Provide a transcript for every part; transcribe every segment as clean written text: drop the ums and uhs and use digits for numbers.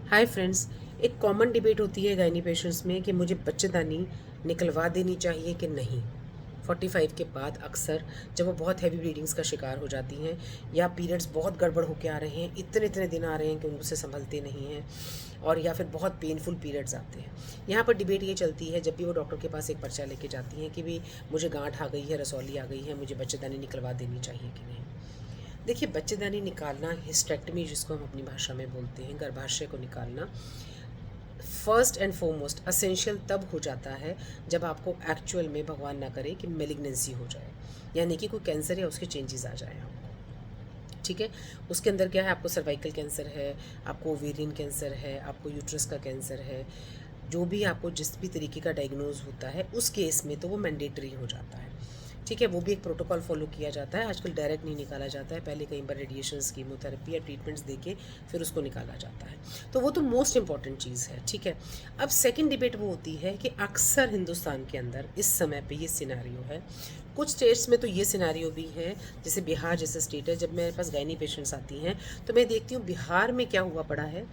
Hi friends. एक common debate होती है गायनी पेशेंट्स में कि मुझे बच्चेदानी निकलवा देनी चाहिए कि नहीं। 45 के बाद अक्सर जब वो बहुत हैवी ब्लीडिंग्स का शिकार हो जाती हैं या पीरियड्स बहुत गड़बड़ होके आ रहे हैं, इतने इतने दिन आ रहे हैं कि उनसे संभलते नहीं हैं, और या फिर बहुत पेनफुल पीरियड्स आते हैं। यहाँ पर डिबेट ये चलती है जब भी वो डॉक्टर के पास एक पर्चा लेके जाती हैं कि भी मुझे गांठ आ गई है, रसौली आ गई है, मुझे बच्चेदानी निकलवा देनी चाहिए कि नहीं। देखिए, बच्चेदानी निकालना, हिस्टेक्टमी जिसको हम अपनी भाषा में बोलते हैं, गर्भाशय को निकालना, फर्स्ट एंड फॉरमोस्ट असेंशियल तब हो जाता है जब आपको एक्चुअल में, भगवान ना करे, कि मेलिग्नेंसी हो जाए, यानी कि कोई कैंसर या उसके चेंजेस आ जाए आपको। ठीक है, उसके अंदर क्या है, आपको सर्वाइकल कैंसर है, आपको ओवेरियन कैंसर है, आपको यूट्रस का कैंसर है, जो भी आपको जिस भी तरीके का डायग्नोज होता है उस केस में तो वो मैंडेटरी हो जाता है। ठीक है, वो भी एक प्रोटोकॉल फॉलो किया जाता है। आजकल डायरेक्ट नहीं निकाला जाता है, पहले कई बार रेडिएशंस, कीमोथेरेपी या ट्रीटमेंट्स देके फिर उसको निकाला जाता है। तो वो तो मोस्ट इंपॉर्टेंट चीज़ है। ठीक है, अब सेकंड डिबेट वो होती है कि अक्सर हिंदुस्तान के अंदर इस समय पे ये सिनेरियो है, कुछ स्टेट्स में तो ये सिनेरियो भी है, जैसे बिहार जैसा स्टेट है। जब मेरे पास गायनी पेशेंट्स आती हैं तो मैं देखती हूँ बिहार में क्या हुआ पड़ा है,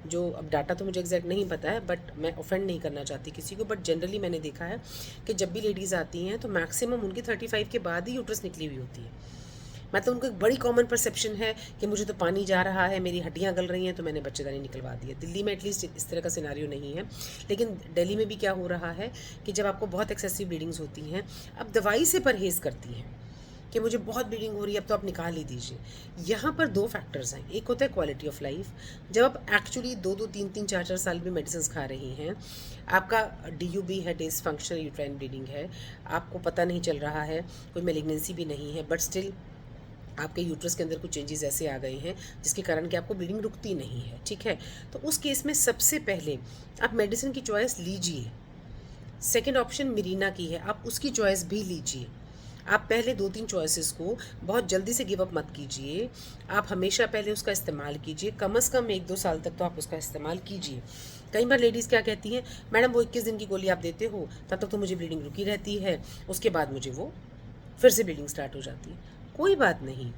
जो अब डाटा तो मुझे एग्जैक्ट नहीं पता है, बट मैं ऑफेंड नहीं करना चाहती किसी को, बट जनरली मैंने देखा है कि जब भी लेडीज़ आती हैं तो मैक्सिमम उनकी 35 के बाद ही यूट्रस निकली हुई होती है। मतलब उनको एक बड़ी कॉमन परसेप्शन है कि मुझे तो पानी जा रहा है, मेरी हड्डियां गल रही हैं, तो मैंने बच्चेदानी निकलवा दी है। दिल्ली में एटलीस्ट इस तरह का सिनारियो नहीं है, लेकिन दिल्ली में भी क्या हो रहा है कि जब आपको बहुत एक्सेसिव ब्लीडिंग्स होती हैं, अब दवाई से परहेज़ करती हैं कि मुझे बहुत ब्लीडिंग हो रही है, अब तो आप निकाल ही दीजिए। यहाँ पर दो फैक्टर्स हैं। एक होता है क्वालिटी ऑफ लाइफ। जब आप एक्चुअली 2-2, 3-3, 4-4 साल भी मेडिसिन खा रही हैं, आपका DUB है, डिसफंक्शनल यूट्राइन ब्लीडिंग है, आपको पता नहीं चल रहा है, कोई मेलिग्नेंसी भी नहीं है, बट स्टिल आपके यूट्रस के अंदर कुछ चेंजेस ऐसे आ गए हैं जिसके कारण कि आपको ब्लीडिंग रुकती नहीं है। ठीक है, तो उस केस में सबसे पहले आप मेडिसिन की चॉइस लीजिए। सेकेंड ऑप्शन मिरीना की है, आप उसकी चॉइस भी लीजिए। आप पहले 2-3 चॉइसेस को बहुत जल्दी से गिव अप मत कीजिए। आप हमेशा पहले उसका इस्तेमाल कीजिए, कम से कम 1-2 साल तक तो आप उसका इस्तेमाल कीजिए। कई बार लेडीज़ क्या कहती हैं, मैडम वो 21 दिन की गोली आप देते हो, तब तक तो मुझे ब्लीडिंग रुकी रहती है, उसके बाद मुझे वो फिर से ब्लीडिंग स्टार्ट हो जाती है। कोई बात नहीं,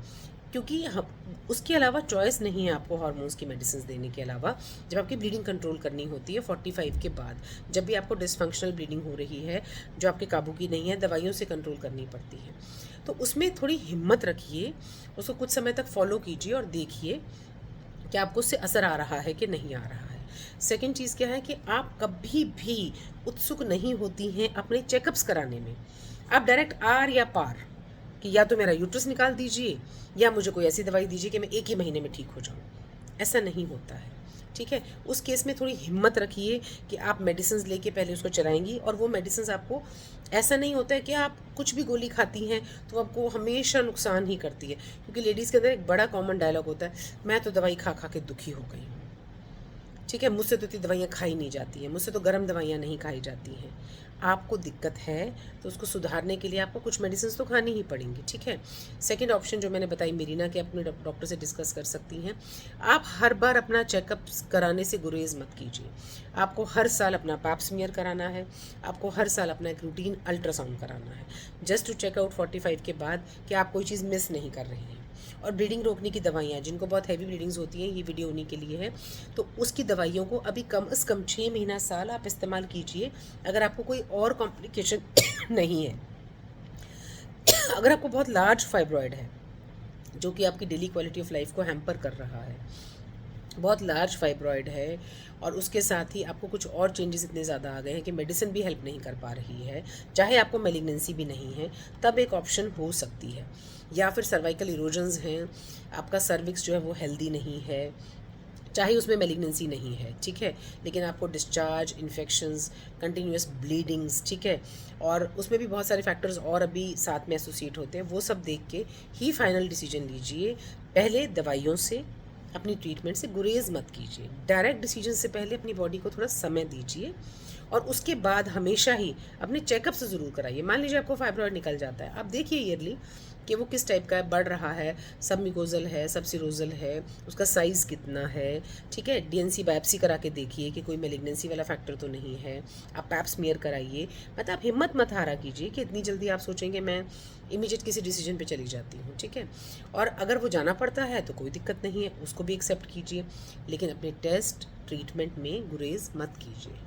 क्योंकि हम उसके अलावा चॉइस नहीं है आपको हार्मोन्स की मेडिसिन देने के अलावा। जब आपकी ब्लीडिंग कंट्रोल करनी होती है 45 के बाद, जब भी आपको डिसफंक्शनल ब्लीडिंग हो रही है जो आपके काबू की नहीं है, दवाइयों से कंट्रोल करनी पड़ती है, तो उसमें थोड़ी हिम्मत रखिए, उसको कुछ समय तक फॉलो कीजिए और देखिए कि आपको उससे असर आ रहा है कि नहीं आ रहा है। सेकेंड चीज़ क्या है कि आप कभी भी उत्सुक नहीं होती हैं अपने चेकअप्स कराने में। आप डायरेक्ट आर या पार, कि या तो मेरा यूट्रस निकाल दीजिए या मुझे कोई ऐसी दवाई दीजिए कि मैं 1 ही महीने में ठीक हो जाऊँ। ऐसा नहीं होता है। ठीक है, उस केस में थोड़ी हिम्मत रखिए कि आप मेडिसिन लेके पहले उसको चलाएंगी, और वो मेडिसिन आपको, ऐसा नहीं होता है कि आप कुछ भी गोली खाती हैं तो आपको हमेशा नुकसान ही करती है। क्योंकि लेडीज़ के अंदर एक बड़ा कॉमन डायलॉग होता है, मैं तो दवाई खा खा के दुखी हो गई हूँ। ठीक है, मुझसे तो इतनी दवाइयाँ खाई नहीं जाती हैं, मुझसे तो गर्म दवाइयाँ नहीं खाई जाती हैं। आपको दिक्कत है तो उसको सुधारने के लिए आपको कुछ मेडिसिन तो खानी ही पड़ेंगी। ठीक है, सेकंड ऑप्शन जो मैंने बताई मिरीना के, अपने डॉक्टर से डिस्कस कर सकती हैं। आप हर बार अपना चेकअप कराने से गुरेज मत कीजिए। आपको हर साल अपना पैप स्मीयर कराना है, आपको हर साल अपना एक रूटीन अल्ट्रासाउंड कराना है, जस्ट टू चेक आउट 45 के बाद कि आप कोई चीज़ मिस नहीं कर रही हैं। और ब्लीडिंग रोकने की दवाइयाँ, जिनको बहुत हैवी ब्लीडिंग्स होती हैं, ये वीडियो उन्हीं के लिए है, तो उसकी दवाइयों को अभी कम से कम 6 महीना साल आप इस्तेमाल कीजिए, अगर आपको कोई और कॉम्प्लिकेशन नहीं है। अगर आपको बहुत लार्ज फाइब्रॉयड है जो कि आपकी डेली क्वालिटी ऑफ लाइफ को हैम्पर कर रहा है, बहुत लार्ज फाइब्रॉयड है, और उसके साथ ही आपको कुछ और चेंजेस इतने ज़्यादा आ गए हैं कि मेडिसिन भी हेल्प नहीं कर पा रही है, चाहे आपको मेलिग्नेंसी भी नहीं है, तब एक ऑप्शन हो सकती है। या फिर सर्वाइकल इरोजन्स हैं, आपका सर्विक्स जो है वो हेल्दी नहीं है, चाहे उसमें मेलिग्नेंसी नहीं है। ठीक है, लेकिन आपको डिस्चार्ज, इन्फेक्शंस, कंटिन्यूस ब्लीडिंग्स, ठीक है, और उसमें भी बहुत सारे फैक्टर्स और अभी साथ में एसोसिएट होते हैं, वो सब देख के ही फाइनल डिसीजन लीजिए। पहले दवाइयों से, अपनी ट्रीटमेंट से गुरेज मत कीजिए। डायरेक्ट डिसीजन से पहले अपनी बॉडी को थोड़ा समय दीजिए, और उसके बाद हमेशा ही अपने चेकअप से ज़रूर कराइए। मान लीजिए आपको फाइब्रॉयड निकल जाता है, आप देखिए ईयरली कि वो किस टाइप का है, बढ़ रहा है, सबम्यूकोजल है, सबसिरोजल है, उसका साइज़ कितना है, ठीक है। डीएनसी बायोप्सी करा के देखिए कि कोई मेलिग्नेंसी वाला फैक्टर तो नहीं है। आप पैप स्मीयर कराइए। मतलब आप हिम्मत मत हारा कीजिए कि इतनी जल्दी आप सोचेंगे मैं इमीडिएट किसी डिसीजन पे चली जाती हूँ, ठीक है। और अगर वो जाना पड़ता है तो कोई दिक्कत नहीं है, उसको भी एक्सेप्ट कीजिए, लेकिन अपने टेस्ट ट्रीटमेंट में गुरेज मत कीजिए।